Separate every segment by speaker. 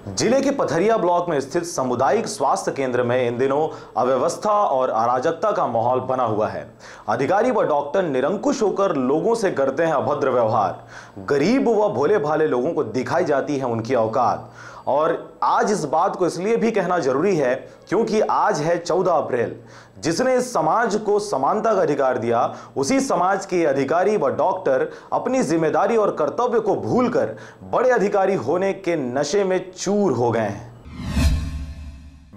Speaker 1: जिले के पथरिया ब्लॉक में स्थित सामुदायिक स्वास्थ्य केंद्र में इन दिनों अव्यवस्था और अराजकता का माहौल बना हुआ है। अधिकारी व डॉक्टर निरंकुश होकर लोगों से करते हैं अभद्र व्यवहार। गरीब व भोले भाले लोगों को दिखाई जाती है उनकी औकात। और आज इस बात को इसलिए भी कहना जरूरी है क्योंकि आज है 14 अप्रैल। जिसने इस समाज को समानता का अधिकार दिया, उसी समाज के अधिकारी व डॉक्टर अपनी जिम्मेदारी और कर्तव्य को भूलकर बड़े अधिकारी होने के नशे में चूर हो गए हैं।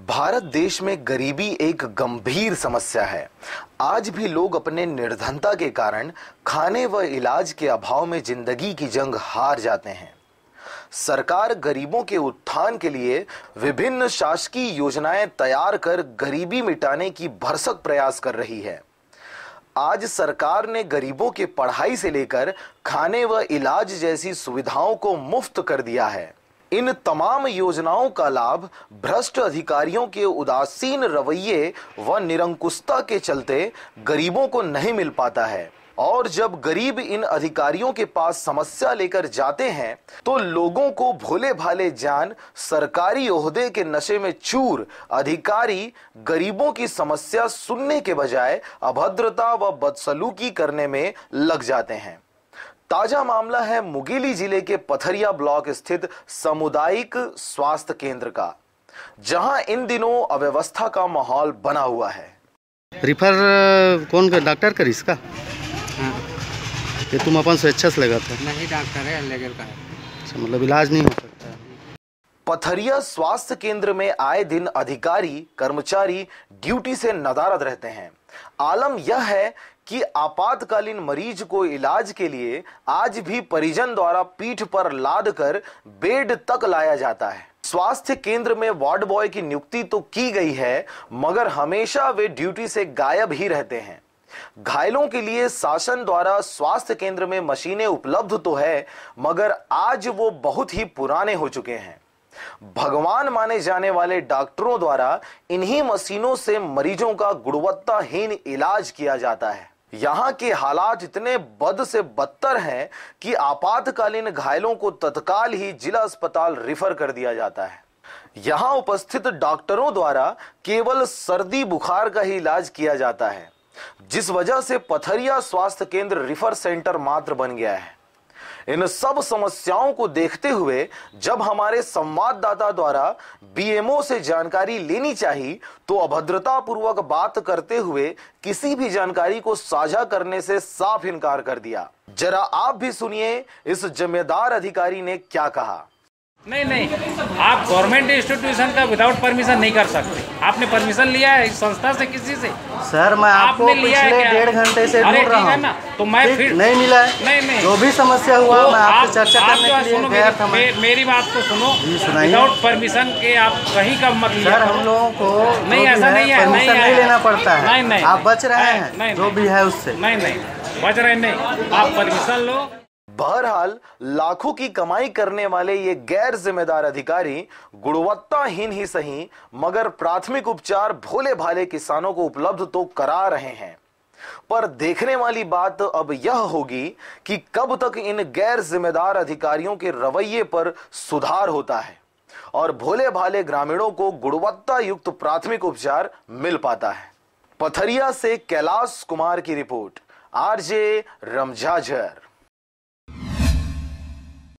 Speaker 1: भारत देश में गरीबी एक गंभीर समस्या है। आज भी लोग अपने निर्धनता के कारण खाने व इलाज के अभाव में जिंदगी की जंग हार जाते हैं। सरकार गरीबों के उत्थान के लिए विभिन्न शासकीय योजनाएं तैयार कर गरीबी मिटाने की भरसक प्रयास कर रही है। आज सरकार ने गरीबों के पढ़ाई से लेकर खाने व इलाज जैसी सुविधाओं को मुफ्त कर दिया है। इन तमाम योजनाओं का लाभ भ्रष्ट अधिकारियों के उदासीन रवैये व निरंकुशता के चलते गरीबों को नहीं मिल पाता है। और जब गरीब इन अधिकारियों के पास समस्या लेकर जाते हैं तो लोगों को भोले भाले जान सरकारी ओहदे के नशे में चूर अधिकारी गरीबों की समस्या सुनने के बजाय अभद्रता व बदसलूकी करने में लग जाते हैं। ताजा मामला है मुंगेली जिले के पथरिया ब्लॉक स्थित सामुदायिक स्वास्थ्य केंद्र का, जहां इन दिनों अव्यवस्था का माहौल बना हुआ है।
Speaker 2: रिफर कौन का डॉक्टर कर इसका?
Speaker 3: हाँ।
Speaker 2: ये तुम अपन स्वेच्छा से लगा था?
Speaker 3: नहीं, डॉक्टर है, लेगल का है।
Speaker 2: अच्छा, मतलब इलाज नहीं हो सकता है।
Speaker 1: पथरिया स्वास्थ्य केंद्र में आए दिन अधिकारी कर्मचारी ड्यूटी से नदारद रहते हैं। आलम यह है कि आपातकालीन मरीज को इलाज के लिए आज भी परिजन द्वारा पीठ पर लाद कर बेड तक लाया जाता है। स्वास्थ्य केंद्र में वार्ड बॉय की नियुक्ति तो की गई है, मगर हमेशा वे ड्यूटी से गायब ही रहते हैं। घायलों के लिए शासन द्वारा स्वास्थ्य केंद्र में मशीनें उपलब्ध तो है, मगर आज वो बहुत ही पुराने हो चुके हैं। भगवान माने जाने वाले डॉक्टरों द्वारा इन्हीं मशीनों से मरीजों का गुणवत्ताहीन इलाज किया जाता है। यहाँ के हालात इतने बद से बदतर हैं कि आपातकालीन घायलों को तत्काल ही जिला अस्पताल रिफर कर दिया जाता है। यहाँ उपस्थित डॉक्टरों द्वारा केवल सर्दी बुखार का ही इलाज किया जाता है, जिस वजह से पथरिया स्वास्थ्य केंद्र रिफर सेंटर मात्र बन गया है। इन सब समस्याओं को देखते हुए जब हमारे संवाददाता द्वारा बीएमओ से जानकारी लेनी चाहिए तो अभद्रता पूर्वक बात करते हुए किसी भी जानकारी को साझा करने से साफ इनकार कर दिया। जरा आप भी सुनिए इस जिम्मेदार अधिकारी ने क्या कहा।
Speaker 4: नहीं, आप गवर्नमेंट इंस्टीट्यूशन का विदाउट परमिशन नहीं कर सकते। आपने परमिशन लिया है इस संस्था से, किसी से?
Speaker 2: सर, मैं आपको पिछले 1.5 घंटे से ढूंढ रहा हूं ना,
Speaker 4: तो मैं फिर
Speaker 2: नहीं मिला है।
Speaker 4: नहीं,
Speaker 2: जो भी समस्या हुआ
Speaker 4: तो
Speaker 2: मैं आपसे चर्चा करने के लिए गया था।
Speaker 4: मेरी बात तो सुनो, विदाउट परमिशन के आप कहीं का मत लीजिए।
Speaker 2: सर, हम लोगों को
Speaker 4: नहीं, ऐसा नहीं है,
Speaker 2: परमिशन नहीं लेना पड़ता है।
Speaker 4: नहीं,
Speaker 2: आप बच रहे हैं जो भी है उससे।
Speaker 4: नहीं, बच रहे नहीं, आप परमिशन लो।
Speaker 1: बहरहाल लाखों की कमाई करने वाले ये गैर जिम्मेदार अधिकारी गुणवत्ताहीन ही सही, मगर प्राथमिक उपचार भोले भाले किसानों को उपलब्ध तो करा रहे हैं। पर देखने वाली बात अब यह होगी कि कब तक इन गैर जिम्मेदार अधिकारियों के रवैये पर सुधार होता है और भोले भाले ग्रामीणों को गुणवत्ता युक्त प्राथमिक उपचार मिल पाता है। पथरिया से कैलाश कुमार की रिपोर्ट, आरजे रमझाझर।